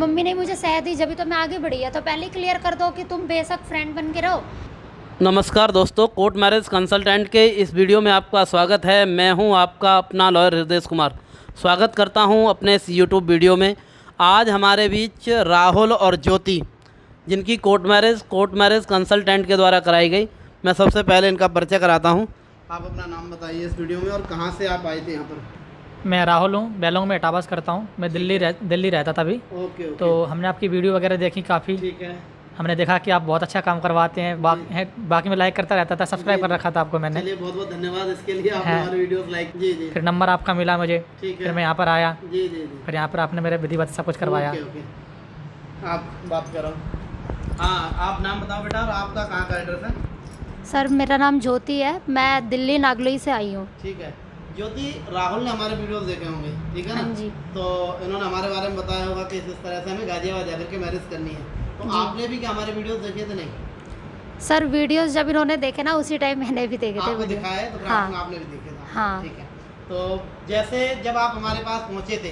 Mummy ने मुझे सह दी, जब तो मैं आगे बढ़ी है। तो पहले क्लियर कर दो कि तुम बेशक फ्रेंड बन के रहो। नमस्कार दोस्तों, कोर्ट मैरिज कंसल्टेंट के इस वीडियो में आपका स्वागत है। मैं हूं आपका अपना लॉयर हृदय कुमार। स्वागत करता हूं अपने इस यूट्यूब वीडियो में। आज हमारे बीच राहुल और ज्योति, जिनकी कोर्ट मैरिज कंसल्टेंट के द्वारा कराई गई। मैं सबसे पहले इनका परिचय कराता हूं। आप अपना नाम बताइए इस वीडियो में और कहां से आप आए थे यहाँ पर। मैं राहुल हूँ, बैलोंग में एटावास करता हूँ। मैं दिल्ली रहता था अभी। ओके। तो हमने आपकी वीडियो वगैरह देखी काफ़ी। ठीक है। हमने देखा कि आप बहुत अच्छा काम करवाते हैं। बाकी मैं लाइक करता रहता था, सब्सक्राइब कर रखा था आपको मैंने। चलिए, बहुत बहुत धन्यवाद इसके लिए, आपने हमारे वीडियोस लाइक। जी जी। फिर नंबर आपका मिला मुझे। ठीक है। फिर मैं यहाँ पर आया। जी जी जी। फिर यहाँ पर आपने मेरे विधिवत सब कुछ करवाया। Okay okay. आप बात करो। हाँ, आप नाम बताओ बेटा, और आपका कहाँ का एड्रेस है। सर मेरा नाम ज्योति है, मैं दिल्ली नागलोई से आई हूँ। ठीक है ज्योति, राहुल ने हमारे वीडियोस देखे होंगे, ठीक है ना। हाँ जी। तो इन्होंने हमारे बारे में बताया होगा कि इस तरह से हमें गाजियाबाद जाकर के मैरिज करनी है। तो आपने भी क्या हमारे वीडियोस देखे थे? नहीं सर, वीडियोस जब इन्होंने देखे ना, उसी टाइम मैंने भी देखे थे। आपको दिखाया है तो फिर हाँ। आपने भी देखे थे। हाँ। ठीक है। तो जैसे जब आप हमारे पास पहुँचे थे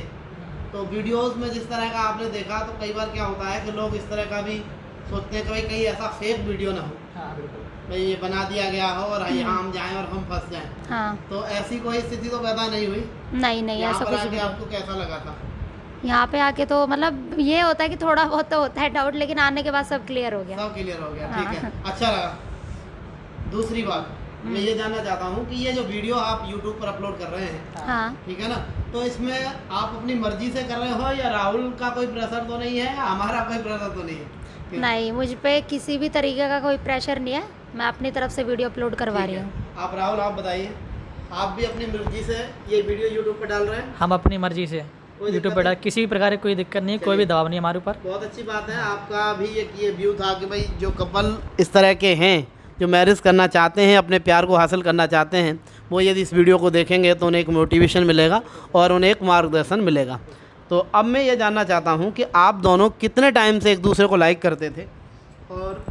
तो वीडियोस में जिस तरह का आपने देखा, तो कई बार क्या होता है कि लोग इस तरह का भी सोचते हैं कि भाई कहीं ऐसा फेक वीडियो ना हो, हाँ बिल्कुल, भाई ये बना दिया गया हो और यहाँ हम जाएं और हम फंस जाएं। हाँ। तो ऐसी कोई स्थिति तो पैदा नहीं हुई? नहीं यहाँ ऐसा पर कुछ आके भी आपको कैसा लगा था? नहीं। यहाँ पे आके तो मतलब ये होता है कि थोड़ा बहुत तो होता है डाउट, लेकिन आने के बाद सब क्लियर हो गया। सब क्लियर हो गया। हाँ। ठीक है, अच्छा लगा। दूसरी बात मैं ये जानना चाहता हूँ कि ये जो वीडियो आप YouTube पर अपलोड कर रहे हैं, हाँ। ठीक है ना, तो इसमें आप अपनी मर्जी से कर रहे हो या राहुल का कोई प्रेशर तो नहीं है, हमारा कोई प्रेशर तो नहीं है? नहीं, मुझ पे किसी भी तरीके का कोई प्रेशर नहीं है। मैं अपनी तरफ से वीडियो अपलोड करवा रही हूँ। आप राहुल, आप बताइए, आप भी अपनी मर्जी से ये वीडियो YouTube पर डाल रहे हैं? हम अपनी मर्जी से यूट्यूब पर किसी भी प्रकार की कोई दिक्कत नहीं है, कोई भी दबाव नहीं हमारे ऊपर। बहुत अच्छी बात है। आपका भी एक ये व्यू था कि भाई जो कपल इस तरह के हैं, जो मैरिज करना चाहते हैं, अपने प्यार को हासिल करना चाहते हैं, वो यदि इस वीडियो को देखेंगे तो उन्हें एक मोटिवेशन मिलेगा और उन्हें एक मार्गदर्शन मिलेगा। तो अब मैं ये जानना चाहता हूँ कि आप दोनों कितने टाइम से एक दूसरे को लाइक करते थे? और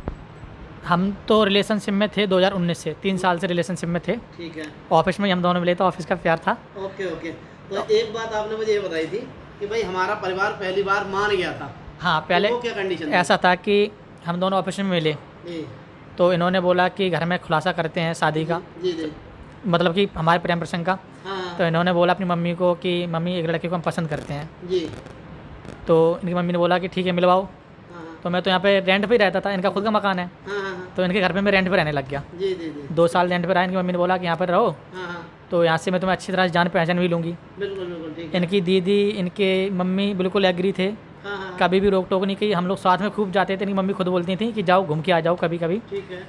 हम तो रिलेशनशिप में थे 2019 से, 3 साल से रिलेशनशिप में थे। ठीक है। ऑफिस में हम दोनों मिले, तो ऑफिस का प्यार था। Okay okay. तो एक बात आपने मुझे ये बताई थी कि भाई हमारा परिवार पहली बार मान गया था। हाँ, पहले तो वो क्या कंडीशन ऐसा था कि हम दोनों ऑफिस में मिले, जी तो इन्होंने बोला कि घर में खुलासा करते हैं शादी का, जी जी। मतलब कि हमारे प्रेम प्रसंग का। हाँ तो इन्होंने बोला अपनी मम्मी को कि मम्मी एक लड़के को हम पसंद करते हैं। जी। तो इनकी मम्मी ने बोला कि ठीक है मिलवाओ। हाँ तो मैं तो यहाँ पे रेंट पे ही रहता था, इनका खुद का मकान है। हाँ हाँ। तो इनके घर पे मैं रेंट पे रहने लग गया। जी जी जी। 2 साल रेंट पे रहा। इनकी मम्मी ने बोला कि यहाँ पर रहो, हाँ हाँ। तो यहाँ से मैं तुम्हें अच्छी तरह से जान पहचान भी लूँगी। बिल्कुल बिल्कुल। ठीक है। इनकी दीदी, इनके मम्मी बिल्कुल एग्री थे। हाँ हाँ। कभी भी रोक टोक नहीं की। हम लोग साथ में खूब जाते थे। इनकी मम्मी खुद बोलती थी कि जाओ घूम के आ जाओ कभी कभी। ठीक है।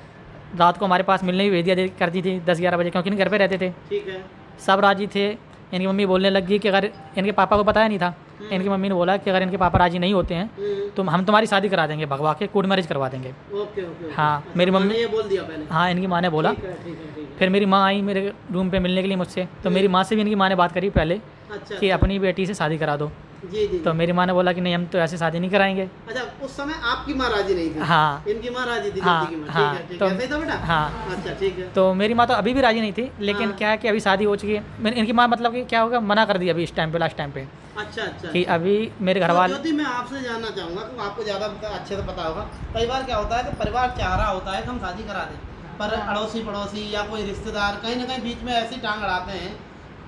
रात को हमारे पास मिलने भी भेज दिया करती थी 10-11 बजे, क्योंकि इनके घर पे रहते थे। ठीक है। सब राजी थे। इनकी मम्मी बोलने लगी कि अगर इनके पापा को बताया नहीं था, इनकी मम्मी ने बोला कि अगर इनके पापा राजी नहीं होते हैं तो हम तुम्हारी शादी करा देंगे, भगवा के कोर्ट मैरिज करवा देंगे। Okay okay. हाँ, मेरी मम्मी ने ये बोल दिया पहले? हाँ, इनकी माँ ने बोला। ठीक है ठीक है ठीक है। फिर मेरी माँ आई मेरे रूम पे मिलने के लिए मुझसे, तो मेरी माँ से भी इनकी माँ ने बात करी पहले अच्छा कि अपनी बेटी से शादी करा दो। जी जी। तो मेरी माँ ने बोला कि नहीं, हम तो ऐसे शादी नहीं कराएंगे। अच्छा, उस समय आपकी माँ राजी नहीं थी? हाँ। इनकी माँ राजी थी? हाँ, ज्योति की माँ? हाँ, ठीक है ठीक तो- है। ऐसा ही था बेटा? हाँ। अच्छा ठीक है। तो मेरी माँ तो अभी भी राजी नहीं थी, लेकिन हाँ। क्या है कि अभी शादी हो चुकी है। इनकी माँ मतलब कि क्या होगा, मना कर दी अभी इस टाइम पे, लास्ट टाइम पे, अच्छा अच्छा। कि अभी मेरे घर तो वाले। ज्योति, मैं आपसे जानना चाहूँगा कि आपको ज़्यादा अच्छे से पता होगा। कई बार क्या होता है कि परिवार चाह रहा होता है कि हम शादी करा दें, पर अड़ोसी पड़ोसी या कोई रिश्तेदार कहीं ना कहीं बीच में ऐसी टांग अड़ाते हैं,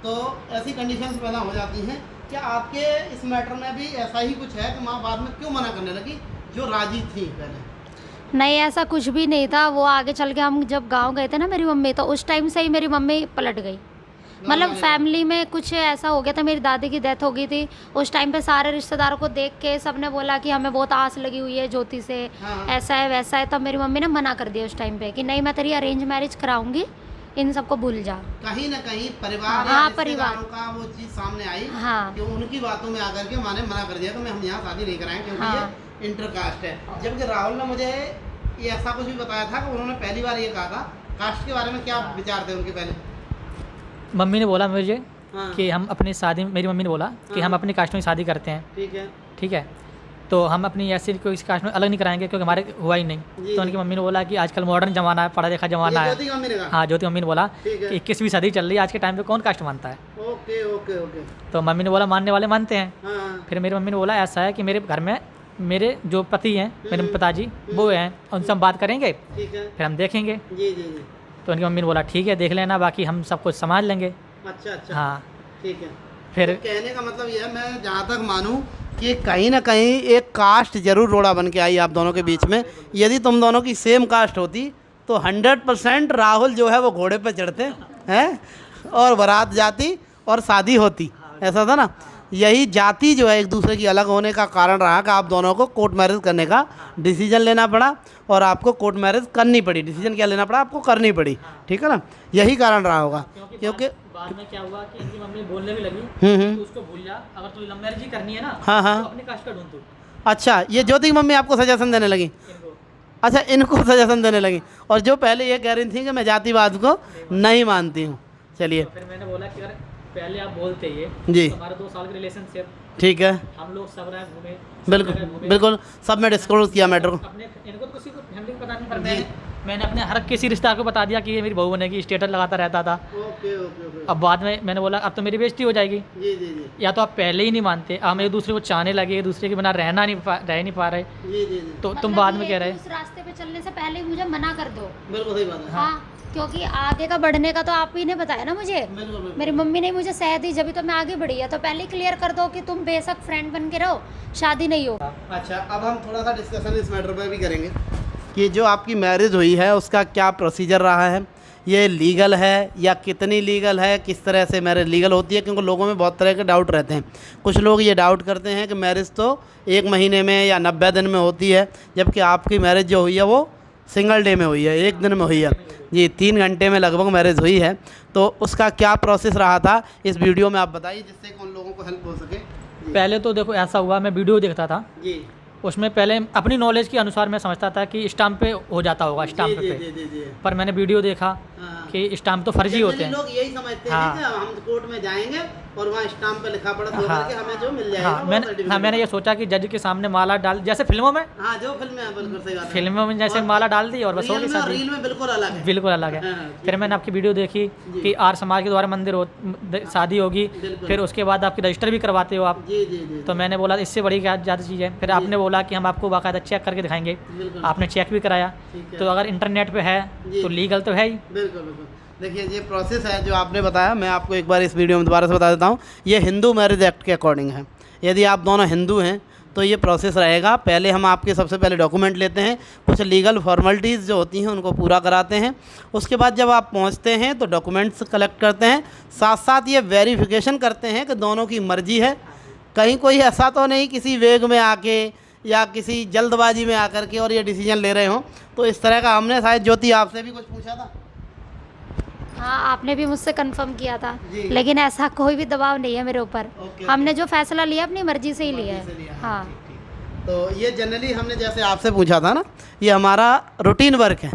तो ऐसी कंडीशंस पैदा हो जाती हैं। क्या आपके इस मैटर में भी ऐसा ही कुछ है कि माँ बाद में क्यों मना करने लगी जो राजी थी पहले? नहीं, ऐसा कुछ भी नहीं था। वो आगे चल के हम जब गांव गए थे ना मेरी मम्मी, तो उस टाइम से ही मेरी मम्मी पलट गई। मतलब फैमिली में कुछ ऐसा हो गया था, मेरी दादी की डेथ हो गई थी उस टाइम पे। सारे रिश्तेदारों को देख के सबने बोला कि हमें बहुत आस लगी हुई है ज्योति से, हाँ। ऐसा है वैसा है। तब मेरी मम्मी ने मना कर दिया उस टाइम पे कि नहीं, मैं तेरी अरेंज मैरिज कराऊंगी, इन सबको भूल जा। कहीं ना कहीं परिवार हाँ, या परिवार रिश्तेदारों का वो चीज़ सामने आई। हाँ। कि उनकी बातों में आकर के माँ ने मना कर दिया कि मैं हम यहाँ शादी नहीं कराएंगे क्योंकि हाँ। ये इंटरकास्ट है। जबकि राहुल ने मुझे ये ऐसा कुछ भी बताया था कि उन्होंने पहली बार ये कहा था। कास्ट के बारे में क्या विचार थे उनके पहले? मम्मी ने बोला मुझे हाँ। कि हम अपनी शादी, मेरी मम्मी ने बोला कि हाँ। हम अपनी कास्ट में शादी करते हैं। ठीक है। ठीक है, तो हम अपनी ऐसी कोई कास्ट में अलग नहीं कराएंगे, क्योंकि हमारे हुआ ही जी। नहीं। तो उनकी मम्मी ने बोला कि आजकल मॉडर्न ज़माना है, पढ़ा लिखा ज़माना ये है। ज्योति की मम्मी ने कहा? हाँ, ज्योति मम्मी ने बोला ठीक है। कि 21वीं सदी चल रही है, आज के टाइम पे कौन कास्ट मानता है। Okay okay okay okay. तो मम्मी ने बोला मानने वाले मानते हैं। हाँ फिर मेरी मम्मी ने बोला ऐसा है कि मेरे घर में मेरे जो पति हैं, मेरे पिताजी वो हैं, उनसे हम बात करेंगे, ठीक है। फिर हम देखेंगे। जी जी जी। तो उनकी मम्मी ने बोला ठीक है देख लेना, बाकी हम सब कुछ संभाल लेंगे। अच्छा अच्छा। हाँ ठीक है। फिर तो कहने का मतलब यह है, मैं जहाँ तक मानूं कि कहीं ना कहीं एक कास्ट जरूर रोड़ा बन के आई आप दोनों के बीच में। यदि तुम दोनों की सेम कास्ट होती तो 100% राहुल जो है वो घोड़े पे चढ़ते हैं और बारात जाती और शादी होती, ऐसा था ना। यही जाति जो है एक दूसरे की अलग होने का कारण रहा कि आप दोनों को कोर्ट मैरिज करने का डिसीजन लेना पड़ा और आपको कोर्ट मैरिज करनी पड़ी। डिसीजन क्या लेना पड़ा, आपको करनी पड़ी, ठीक है ना। यही कारण रहा होगा क्योंकि बाद में क्या हुआ कि इनकी मम्मी बोलने भी लगी हम्म। उसको भूल जा, अगर तू लव मैरिज ही करनी है ना हाँ हाँ। तो अपनी कास्ट का ढूंढ तू। अच्छा, ये ज्योति की मम्मी आपको सजेशन देने लगी। इनको अच्छा, इनको सजेशन देने लगी, और जो पहले ये कह रही थी कि मैं जातिवाद को नहीं मानती हूँ। चलिए तो फिर मैंने बोला कि अगर पहले आप बोलते ये जी। तो हमारा 2 साल का रिलेशनशिप, ठीक है, हम लोग सब रहे घूमे, बिल्कुल बिल्कुल, सब में डिस्क्लोज किया मैटर को। अपने इनको तो किसी को फैमिली को पता नहीं, पर मैंने अपने हर किसी रिश्तेदार को बता दिया कि ये मेरी बहू बनेगी, स्टेटस लगाता रहता था। Okay okay okay. अब बाद में मैंने बोला अब तो मेरी बेइज्जती हो जाएगी, जी जी जी या तो आप पहले ही नहीं मानते, हम एक दूसरे को चाहने लगे, एक दूसरे के बिना रह नहीं पा रहे, जी जी जी, तो तुम मतलब बाद में ये कह रहे उस रास्ते पे चलने से पहले ही मुझे मना कर दो। बिल्कुल सही बात है। हाँ, क्योंकि आगे का बढ़ने का तो आप ही ने बताया ना मुझे। बिल्कुल बिल्कुल। मेरी मम्मी ने मुझे सह दी, जब तो मैं आगे बढ़ी है। तो पहले ही क्लियर कर दो कि तुम बेशक फ्रेंड बन के रहो, शादी नहीं हो। अच्छा, अब हम थोड़ा सा डिस्कशन इस मैटर पर भी करेंगे कि जो आपकी मैरिज हुई है उसका क्या प्रोसीजर रहा है, ये लीगल है या कितनी लीगल है, किस तरह से मैरिज लीगल होती है। क्योंकि लोगों में बहुत तरह के डाउट रहते हैं। कुछ लोग ये डाउट करते हैं कि मैरिज तो 1 महीने में या 90 दिन में होती है, जबकि आपकी मैरिज जो हुई है वो सिंगल डे में हुई है, 1 दिन में हुई है जी, 3 घंटे में लगभग मैरिज हुई है। तो उसका क्या प्रोसेस रहा था इस वीडियो में आप बताइए, जिससे कि उन लोगों को हेल्प हो सके। पहले तो देखो ऐसा हुआ, मैं वीडियो देखता था, जी उसमें पहले अपनी नॉलेज के अनुसार मैं समझता था कि स्टाम्प पे हो जाता होगा, स्टाम्प जी पे। जी जी जी। पर मैंने वीडियो देखा हाँ। कि स्टाम्प तो फर्जी होते हैं। लोग यही समझते हाँ। हैं कि हम कोर्ट में जाएंगे और वहाँ स्टाम्प पे लिखा पड़ा तो हाँ। करके हमें जो मिल जाएगा हाँ वो मैंने certificate। ये सोचा कि जज के सामने माला डाल, जैसे फिल्मों में, हाँ, जो फिल्में हैं बिल्कुल सही बात है। फिल्मों में जैसे और माला डाल दी और बस हो रियल गई में और शादी। रील में बिल्कुल अलग है। बिल्कुल अलग है। हाँ, फिर मैंने आपकी वीडियो देखी कि आर्य समाज के द्वारा मंदिर शादी होगी, बिल्कुल। फिर उसके बाद आपकी रजिस्टर भी करवाते हो आप। जी जी जी। तो मैंने बोला इससे बड़ी क्या ज़्यादा चीज़ है। फिर आपने बोला कि हम आपको बाकायदा चेक करके दिखाएंगे, बिल्कुल आपने चेक भी कराया। ठीक है। तो अगर इंटरनेट पे है जी। तो लीगल तो है ही। बिल्कुल बिल्कुल। देखिए, ये प्रोसेस है जो आपने बताया, मैं आपको एक बार इस वीडियो में दोबारा से बता देता हूँ। ये हिंदू मैरिज एक्ट के अकॉर्डिंग है। यदि आप दोनों हिंदू हैं तो ये प्रोसेस रहेगा। पहले हम आपके सबसे पहले डॉक्यूमेंट लेते हैं, कुछ लीगल फॉर्मेलिटीज़ जो होती हैं उनको पूरा कराते हैं। उसके बाद जब आप पहुंचते हैं तो डॉक्यूमेंट्स कलेक्ट करते हैं, साथ साथ ये वेरिफिकेशन करते हैं कि दोनों की मर्जी है। कहीं कोई ऐसा तो नहीं किसी वेग में आके या किसी जल्दबाजी में आकर के और ये डिसीजन ले रहे हों। तो इस तरह का हमने शायद ज्योति आपसे भी कुछ पूछा था। हाँ, आपने भी मुझसे कंफर्म किया था, जी। लेकिन ऐसा कोई भी दबाव नहीं है मेरे ऊपर। ओके, हमने जो फैसला लिया अपनी मर्जी से ही लिया मर्जी से लिया है। है। हाँ, ठीक, ठीक। तो ये जनरली हमने जैसे आपसे पूछा था ना, ये हमारा रूटीन वर्क है।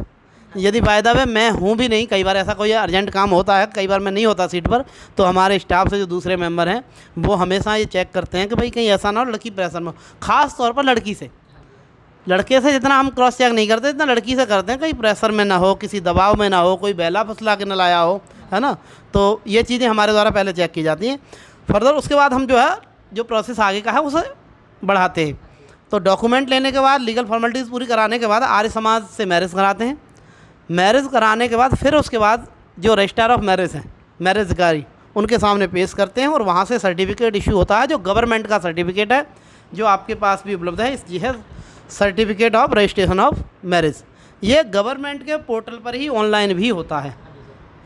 यदि फ़ायदा है, मैं हूँ भी नहीं, कई बार ऐसा कोई अर्जेंट काम होता है, कई बार मैं नहीं होता सीट पर, तो हमारे स्टाफ से जो दूसरे मेंबर हैं वो हमेशा ये चेक करते हैं कि भाई कहीं ऐसा ना हो लड़की प्रेशर में हो। ख़ास तौर पर लड़की से, लड़के से जितना हम क्रॉस चेक नहीं करते, जितना लड़की से करते हैं, कहीं प्रेशर में ना हो, किसी दबाव में ना हो, कोई बहला फुसला के ना लाया हो, है ना। तो ये चीज़ें हमारे द्वारा पहले चेक की जाती हैं। फर्दर उसके बाद हम जो है जो प्रोसेस आगे का है उसे बढ़ाते हैं। तो डॉक्यूमेंट लेने के बाद, लीगल फॉर्मेलिटीज़ पूरी कराने के बाद आर्य समाज से मैरिज कराते हैं। मैरिज कराने के बाद फिर उसके बाद जो रजिस्ट्रार ऑफ मैरिज हैं, मैरिज अधिकारी, उनके सामने पेश करते हैं और वहाँ से सर्टिफिकेट इशू होता है, जो गवर्नमेंट का सर्टिफिकेट है, जो आपके पास भी उपलब्ध है। ये है certificate of registration of marriage. ये गवर्नमेंट के पोर्टल पर ही ऑनलाइन भी होता है।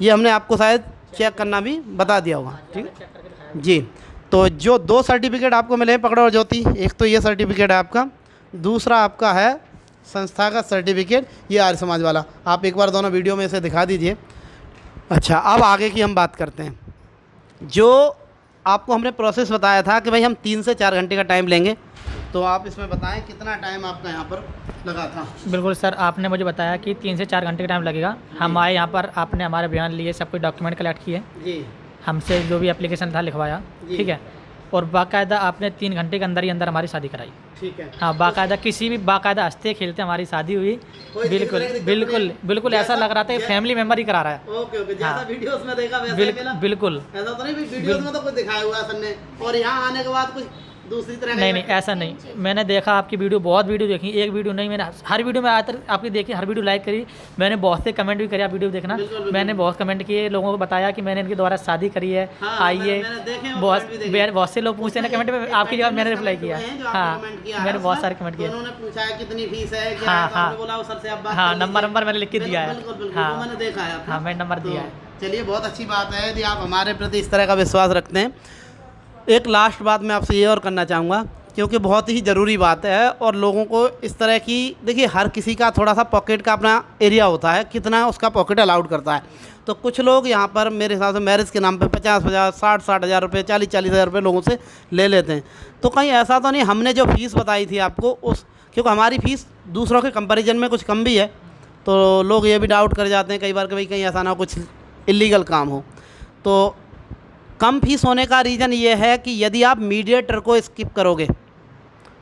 ये हमने आपको शायद चेक करना भी बता दिया होगा, ठीक है जी। तो जो 2 सर्टिफिकेट आपको मिले हैं पकड़ो और ज्योति, एक तो ये सर्टिफिकेट है आपका, दूसरा आपका है संस्था का सर्टिफिकेट, ये आर्य समाज वाला। आप एक बार दोनों वीडियो में इसे दिखा दीजिए। अच्छा, अब आगे की हम बात करते हैं। जो आपको हमने प्रोसेस बताया था कि भाई हम 3 से 4 घंटे का टाइम लेंगे, तो आप इसमें बताएं कितना टाइम आपका यहाँ पर लगा था। बिल्कुल सर, आपने मुझे बताया कि 3 से 4 घंटे का टाइम लगेगा। हम आए यहाँ पर, आपने हमारे बयान लिए, सब कुछ डॉक्यूमेंट कलेक्ट किए, जी हमसे जो भी एप्लीकेशन था लिखवाया, जी। ठीक है। और बाकायदा आपने 3 घंटे के अंदर ही अंदर हमारी शादी कराई। ठीक है। हाँ, बाकायदा किसी भी बाकायदा हंसते खेलते हमारी शादी हुई। कोई बिल्कुल दिक्कत बिल्कुल बिल्कुल ऐसा जैसा- लग रहा था कि फैमिली मेम्बर ही करा रहा है। ओके ओके, जैसा हाँ। वीडियोस में देखा वैसा ही मिला? बिल्कुल ऐसा तो नहीं भी वीडियोस में तो कुछ दिखाया हुआ है सर ने, और यहाँ आने के बाद कुछ दूसरी तरह का नहीं ही नहीं ऐसा नहीं। मैंने देखा आपकी वीडियो, बहुत वीडियो देखी, एक वीडियो नहीं, मैंने हर वीडियो में आज तक आपकी देखी, हर वीडियो लाइक करी। मैंने बहुत से कमेंट भी करे, आप वीडियो देखना। बिल्कुल, बिल्कुल। मैंने बहुत कमेंट किए, लोगों को बताया कि मैंने इनके द्वारा शादी करी है, हाँ, आइए। मैंने देखे हैं, वो comment भी देखे। बहुत से लोग पूछते हैं कमेंट में, आपकी जवाब मैंने रिप्लाई किया। हाँ, मैंने बहुत सारे कमेंट किए। उन्होंने पूछा है कितनी फीस है, क्या हाँ, है, तो हाँ। आपने बोला वो सर से आप बात हाँ, कर लीजिए। नंबर मैंने लिख के दिया है। बिल्कुल बिल्कुल, हाँ। वो मैंने देखा है आपका। हाँ, मैंने नंबर दिया है। चलिए, बहुत अच्छी बात है यदि आप हमारे प्रति इस तरह का विश्वास रखते हैं। एक लास्ट बात मैं आपसे ये और करना चाहूँगा, क्योंकि बहुत ही ज़रूरी बात है, और लोगों को इस तरह की, देखिए हर किसी का थोड़ा सा पॉकेट का अपना एरिया होता है, कितना उसका पॉकेट अलाउड करता है। तो कुछ लोग यहाँ पर मेरे हिसाब से मैरिज के नाम पे 50,000, 60,000 हज़ार रुपये, 40,000 रुपये लोगों से ले लेते हैं। तो कहीं ऐसा तो नहीं, हमने जो फ़ीस बताई थी आपको उस, क्योंकि हमारी फ़ीस दूसरों के कंपैरिजन में कुछ कम भी है, तो लोग ये भी डाउट कर जाते हैं कई बार कि भाई कहीं ऐसा ना हो कुछ इलीगल काम हो। तो कम फीस होने का रीज़न ये है कि यदि आप मीडिएटर को स्किप करोगे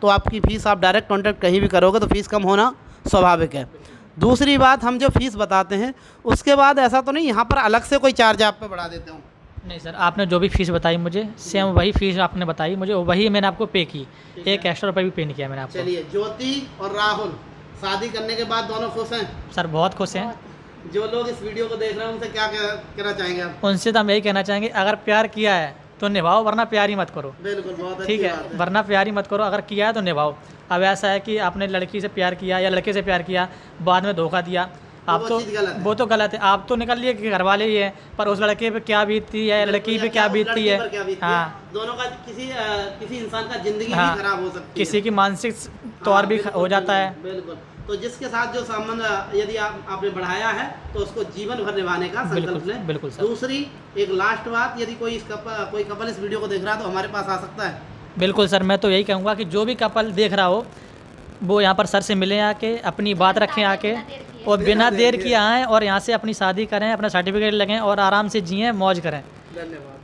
तो आपकी फ़ीस, आप डायरेक्ट कॉन्टैक्ट कहीं भी करोगे तो फ़ीस कम होना स्वाभाविक है। दूसरी बात, हम जो फ़ीस बताते हैं उसके बाद ऐसा तो नहीं यहाँ पर अलग से कोई चार्ज आप पे बढ़ा देते हो? नहीं सर, आपने जो भी फीस बताई मुझे, सेम वही फीस आपने बताई मुझे, वही मैंने आपको पे की। एक एक्स्ट्रा रुपये भी पे नहीं किया मैंने आपको। चलिए, ज्योति और राहुल शादी करने के बाद दोनों खुश हैं? सर बहुत खुश हैं। जो लोग इस वीडियो को देख रहे हैं उनसे क्या कहना चाहेंगे आप? उनसे तो हम यही कहना चाहेंगे, अगर प्यार किया है तो निभाओ, वरना प्यार ही मत करो। बिल्कुल, बहुत ठीक अच्छी है, बात है। वरना प्यार ही मत करो, अगर किया है तो निभाओ। अब ऐसा है कि आपने लड़की से प्यार किया या लड़के से प्यार किया, बाद में धोखा दिया, आप वो तो चीज़ गलत है। वो तो गलत है। आप तो निकल लिए कि घर वाले ही है, पर उस लड़के पे क्या बीतती है, लड़की पे क्या बीतती है। हाँ, दोनों का किसी इंसान का जिंदगी हाँ, भी खराब हो सकती है, किसी की मानसिक तौर भी बिल्कुल, हो जाता है। बिल्कुल। तो जिसके साथ जो संबंध यदि आपने बढ़ाया है तो उसको जीवन भर निभाने का संकल्प बिल्कुल, लें। बिल्कुल सर। दूसरी एक लास्ट बात, यदि कोई कपल इस वीडियो को देख रहा है तो हमारे पास आ सकता है? बिल्कुल सर, मैं तो यही कहूँगा कि जो भी कपल देख रहा हो वो यहाँ पर सर से मिलें आके, अपनी बात रखें आके, और बिना देर किए आएँ और यहाँ से अपनी शादी करें, अपना सर्टिफिकेट लगें और आराम से जिएँ, मौज करें। धन्यवाद।